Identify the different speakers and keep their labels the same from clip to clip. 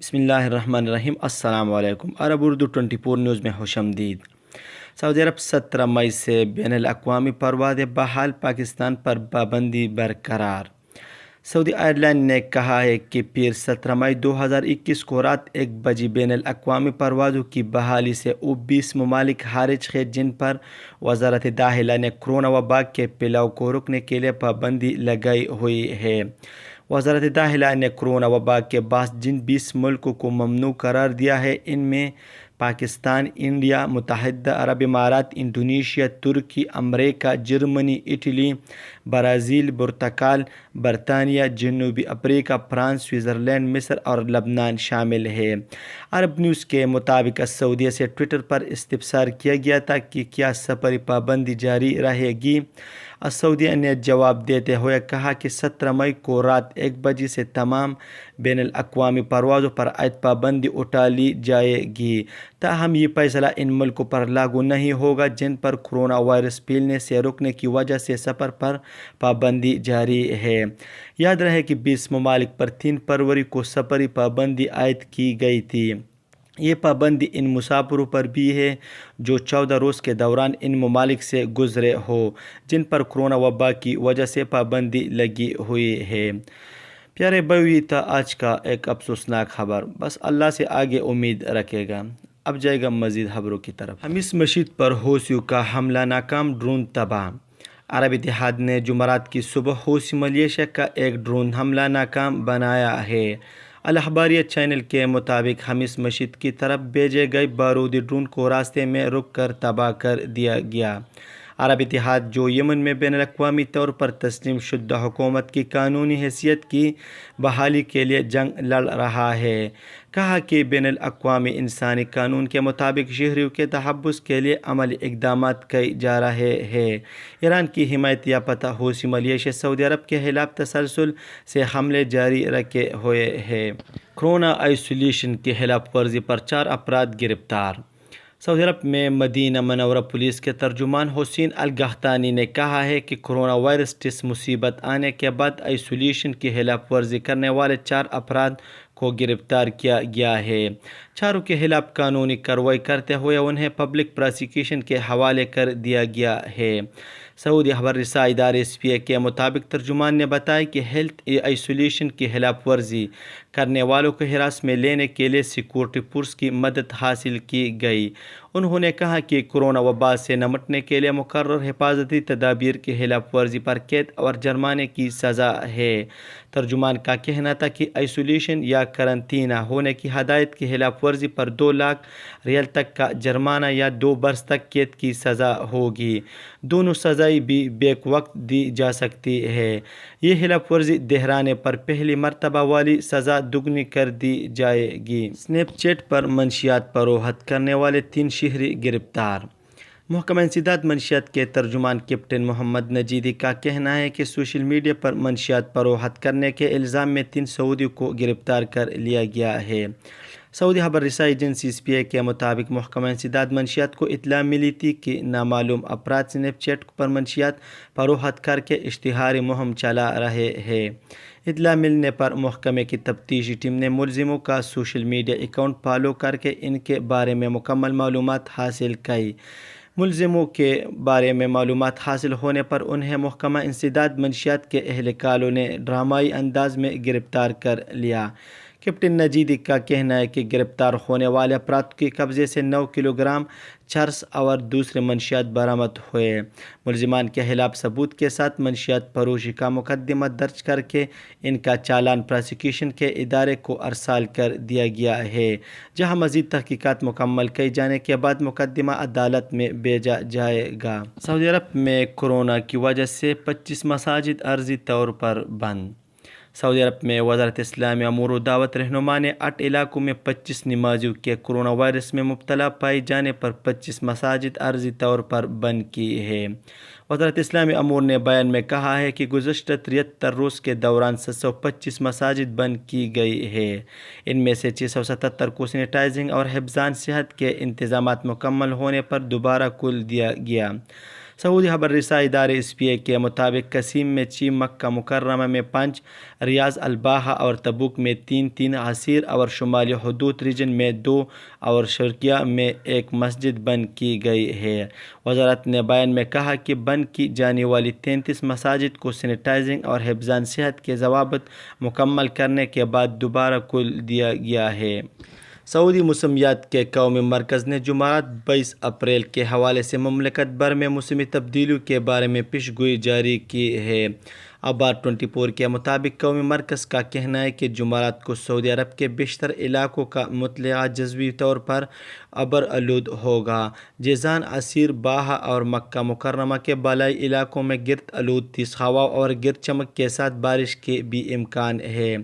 Speaker 1: بسم اللہ الرحمن الرحیم۔ السلام علیکم۔ عرب اردو 24 نیوز میں خوش آمدید۔ سعودی عرب 17 مئی سے بین الاقوامی پروازیں بحال، پاکستان پر پابندی برقرار۔ سعودی ایئر لائن نے کہا ہے کہ پیر 17 مئی 2021 کو رات 1 بجے بین الاقوامی پروازوں کی بحالی سے وہ 20 ممالک خارج ہیں جن پر وزارت داخلہ نے کرونا وبا کے پھیلاؤ کو روکنے کے لیے پابندی لگائی ہوئی ہے۔ وزارت داخلہ نے کرونا وبا کے باعث جن 20 ملکوں کو ممنوع قرار دیا ہے ان میں پاکستان، انڈیا، متحدہ عرب امارات، انڈونیشیا، ترکی، امریکہ، جرمنی، اٹلی، برازیل، پرتگال، برطانیہ، جنوبی افریقہ، فرانس، سوئٹزرلینڈ، مصر اور لبنان شامل ہے۔ عرب نیوز کے مطابق سعودیہ سے ٹویٹر پر استفسار کیا گیا تھا کہ کیا سفری پابندی جاری رہے گی۔ سعودیہ نے جواب دیتے ہوئے کہا کہ 17 مئی کو رات 1 بجے سے تمام بین الاقوامی پروازوں پر عائد پابندی اٹھا لی جائے گی، تاہم یہ فیصلہ ان ملکوں پر لاگو نہیں ہوگا جن پر کرونا وائرس پھیلنے سے روکنے کی وجہ سے سفر پر پابندی جاری ہے۔ یاد رہے کہ 20 ممالک پر 3 فروری کو سفری پابندی عائد کی گئی تھی۔ یہ پابندی ان مسافروں پر بھی ہے جو 14 روز کے دوران ان ممالک سے گزرے ہو جن پر کرونا وبا کی وجہ سے پابندی لگی ہوئی ہے۔ پیارے بھائیو، یہ تھا آج کا ایک افسوسناک خبر، بس اللہ سے آگے امید رکھے گا۔ اب جائے گا مزید خبروں کی طرف۔ خمیس مشید پر حوثیوں کا حملہ ناکام، ڈرون تباہ۔ عرب اتحاد نے جمعرات کی صبح حوثی ملیشیا کا ایک ڈرون حملہ ناکام بنایا ہے۔ الاخباریہ چینل کے مطابق خمیس مشید کی طرف بھیجے گئے بارودی ڈرون کو راستے میں روک کر تباہ کر دیا گیا۔ عرب اتحاد، جو یمن میں بین الاقوامی طور پر تسلیم شدہ حکومت کی قانونی حیثیت کی بحالی کے لیے جنگ لڑ رہا ہے، کہا کہ بین الاقوامی انسانی قانون کے مطابق شہریوں کے تحفظ کے لیے عملی اقدامات کیے جا رہے ہیں۔ ایران کی حمایت یافتہ حوثی ملیشیا سعودی عرب کے خلاف تسلسل سے حملے جاری رکھے ہوئے ہے۔ کرونا آئسولیشن کی خلاف ورزی پر 4 افراد گرفتار۔ سعودی عرب میں مدینہ منورہ پولیس کے ترجمان حسین القحطانی نے کہا ہے کہ کرونا وائرس ٹیسٹ مثبت آنے کے بعد آئسولیشن کی خلاف ورزی کرنے والے 4 افراد کو گرفتار کیا گیا ہے۔ چاروں کے خلاف قانونی کارروائی کرتے ہوئے انہیں پبلک پراسیکیوشن کے حوالے کر دیا گیا ہے۔ سعودی خبر رساں ادارے SPA کے مطابق ترجمان نے بتایا کہ ہیلتھ آئسولیشن کی خلاف ورزی کرنے والوں کو ہراس میں لینے کے لیے سیکورٹی فورس کی مدد حاصل کی گئی۔ انہوں نے کہا کہ کرونا وبا سے نمٹنے کے لیے مقرر حفاظتی تدابیر کی خلاف ورزی پر قید اور جرمانے کی سزا ہے۔ ترجمان کا کہنا تھا کہ آئسولیشن یا قرنطینہ ہونے کی ہدایت کی خلاف ورزی پر 2 لاکھ ریال تک کا جرمانہ یا 2 برس تک قید کی سزا ہوگی۔ دونوں سزائیں بھی بیک وقت دی جا سکتی ہے۔ یہ خلاف ورزی دہرانے پر پہلی مرتبہ والی سزا دگنی کر دی جائے گی۔ اسنیپ چیٹ پر منشیات فروخت کرنے والے 3 شہری گرفتار۔ محکمہ انسداد منشیات کے ترجمان کیپٹن محمد نجیدی کا کہنا ہے کہ سوشل میڈیا پر منشیات فروخت کرنے کے الزام میں 3 سعودیوں کو گرفتار کر لیا گیا ہے۔ سعودی خبر رساں ایجنسی SPA کے مطابق محکمہ انسداد منشیات کو اطلاع ملی تھی کہ نامعلوم افراد اسنیپ چیٹ پر منشیات فروخت کر کے اشتہاری مہم چلا رہے ہیں۔ اطلاع ملنے پر محکمے کی تفتیشی ٹیم نے ملزموں کا سوشل میڈیا اکاؤنٹ فالو کر کے ان کے بارے میں مکمل معلومات حاصل کی۔ ملزموں کے بارے میں معلومات حاصل ہونے پر انہیں محکمہ انسداد منشیات کے اہلکاروں نے ڈرامائی انداز میں گرفتار کر لیا۔ کیپٹن نجیدی کا کہنا ہے کہ گرفتار ہونے والے افراد کے قبضے سے 9 کلو گرام چرس اور دوسرے منشیات برآمد ہوئے۔ ملزمان کے خلاف ثبوت کے ساتھ منشیات فروشی کا مقدمہ درج کر کے ان کا چالان پراسیکیوشن کے ادارے کو ارسال کر دیا گیا ہے، جہاں مزید تحقیقات مکمل کیے جانے کے بعد مقدمہ عدالت میں بھیجا جائے گا۔ سعودی عرب میں کورونا کی وجہ سے 25 مساجد عارضی طور پر بند۔ سعودی عرب میں وزارت اسلامی امور و دعوت رہنما نے 8 علاقوں میں 25 نمازیوں کے کرونا وائرس میں مبتلا پائے جانے پر 25 مساجد عارضی طور پر بند کی ہے۔ وزارت اسلامی امور نے بیان میں کہا ہے کہ گزشتہ 73 روز کے دوران 725 مساجد بند کی گئی ہے۔ ان میں سے 677 کو سینیٹائزنگ اور حفظان صحت کے انتظامات مکمل ہونے پر دوبارہ کھول دیا گیا۔ سعودی خبر رساں ادارے ایس پی اے کے مطابق قسیم میں 6، مکہ مکرمہ میں 5، ریاض الباحہ اور تبوک میں 3 عسیر اور شمالی حدود ریجن میں 2 اور شرقیہ میں 1 مسجد بند کی گئی ہے۔ وزارت نے بیان میں کہا کہ بند کی جانے والی 33 مساجد کو سینیٹائزنگ اور حفظان صحت کے ضوابط مکمل کرنے کے بعد دوبارہ کھول دیا گیا ہے۔ سعودی موسمیات کے قومی مرکز نے جمعرات 22 اپریل کے حوالے سے مملکت بھر میں موسمی تبدیلیوں کے بارے میں پیش گوئی جاری کی ہے۔ اخبار 24 کے مطابق قومی مرکز کا کہنا ہے کہ جمعرات کو سعودی عرب کے بیشتر علاقوں کا مطلع جزوی طور پر ابر آلود ہوگا۔ جیزان، عسیر، باحہ اور مکہ مکرمہ کے بالائی علاقوں میں گرد آلود تیز ہوا اور گرد چمک کے ساتھ بارش کے بھی امکان ہے۔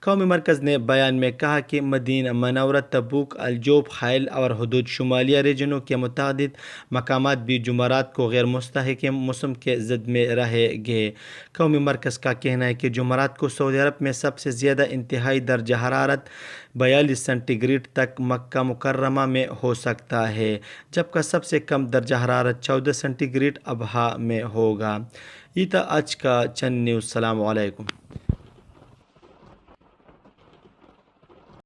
Speaker 1: قومی مرکز نے بیان میں کہا کہ مدینہ منورہ، تبوک، الجوف، حائل اور حدود شمالیہ ریجنوں کے متعدد مقامات بھی جمعرات کو غیر مستحکم موسم کے زد میں رہیں گے۔ قومی مرکز کا کہنا ہے کہ جمعرات کو سعودی عرب میں سب سے زیادہ انتہائی درجہ حرارت 42 سینٹی گریڈ تک مکہ مکرمہ میں ہو سکتا ہے، جبکہ سب سے کم درجہ حرارت 14 سینٹی گریڈ ابہا میں ہوگا۔ یہ تھا آج کا چند نیوز۔ السلام علیکم۔